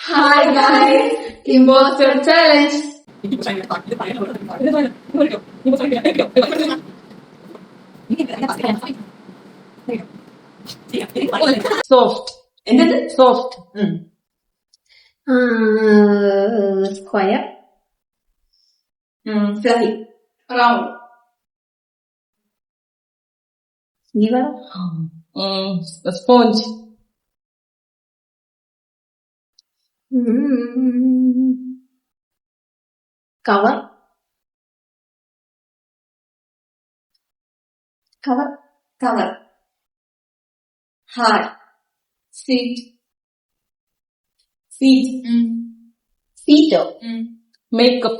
Hi guys, Imposter Challenge. Soft. എന്ത്? Soft. Square. Fluffy. Round. Liver. Sponge. Cover. Cover. Cover. Hard. Seat. Feet. Feet. Makeup.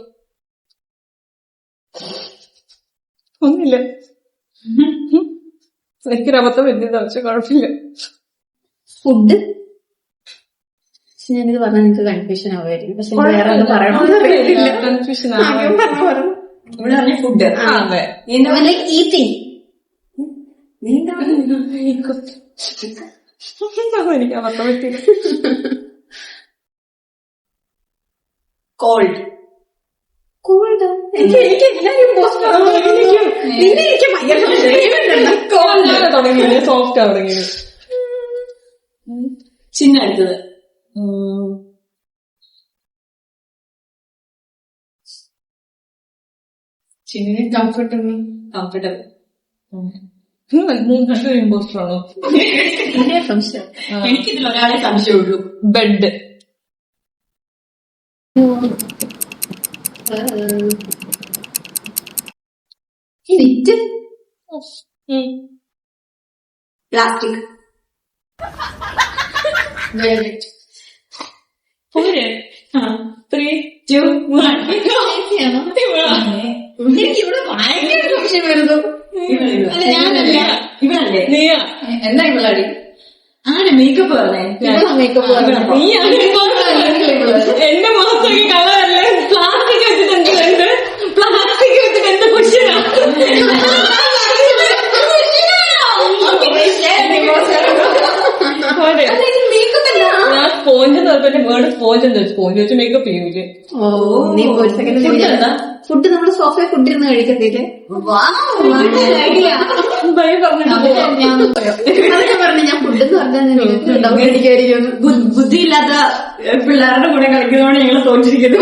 ഒന്നുമില്ല. എനിക്കൊരു അബദ്ധം പറ്റിയതാ, പക്ഷെ കുഴപ്പമില്ല. ഫുഡ്. ഞാനിത് പറഞ്ഞാൽ നിങ്ങൾക്ക് കൺഫ്യൂഷൻ ആവുമായിരിക്കും, പക്ഷെ വേറെ ഒന്നും പറയണമെന്നറിയില്ല. കൺഫ്യൂഷൻ ഇവിടെ പറഞ്ഞ ഫുഡ്. അതെ. ഈറ്റിംഗ്. എനിക്ക് അബദ്ധം പറ്റിയില്ല. കോൾഡ്. കോൾഡ്. എനിക്ക് എല്ലാരും തുടങ്ങിയത് സോഫ്റ്റ് ആ തുടങ്ങിയത്. ചിഹ്നം എടുത്തത്. ചിഹ്നം കംഫർട്ടബിൾ. കംഫർട്ടബിൾ. നല്ലൊരു ഇമ്പോസ്റ്റർ ആണോ? സംശയം. എനിക്കിതിൽ ഒരാളെ സംശയമുള്ളൂ. ബെഡ്. സിറ്റ്. പ്ലാസ്റ്റിക്. പോരെ? 3, 2, 1. എനിക്കിവിടെ ഭയങ്കര സംശയം വരുന്നു. ഞാനല്ല, ഇവളല്ലേ? നീയാ? എന്താ ഇവളടി? ആരെ മേക്കപ്പ് പറഞ്ഞേ? മേക്കപ്പ് നീയാണ്. എന്റെ മുഖത്തൊക്കെ കളറല്ലേ? പ്ലാസ്റ്റിക് വെച്ചിട്ട് എന്ത്? പ്ലാസ്റ്റിക് വെച്ചിട്ട് എന്ത് കുഷ്യനാ? ഞാൻ സ്പോഞ്ച് നിർത്തന്റെ വേർഡ് സ്പോഞ്ച് എന്താ? സ്പോഞ്ച് വെച്ച് മേക്കപ്പ് ചെയ്യൂലേ? ഓ, നീ ഒരു സെക്കൻഡ്. ഫുഡ് നമ്മള് സോഫയെ ഫുഡ് ഇരുന്ന് കഴിക്കത്തില്ലേ? അതൊക്കെ പറഞ്ഞു. ഞാൻ ഫുഡ് എന്ന് പറഞ്ഞാൽ ബുദ്ധിയില്ലാത്ത പിള്ളേരുടെ കൂടെ കളിക്കുന്നതുകൊണ്ട് ഞങ്ങൾ തോറ്റിരിക്കുന്നു.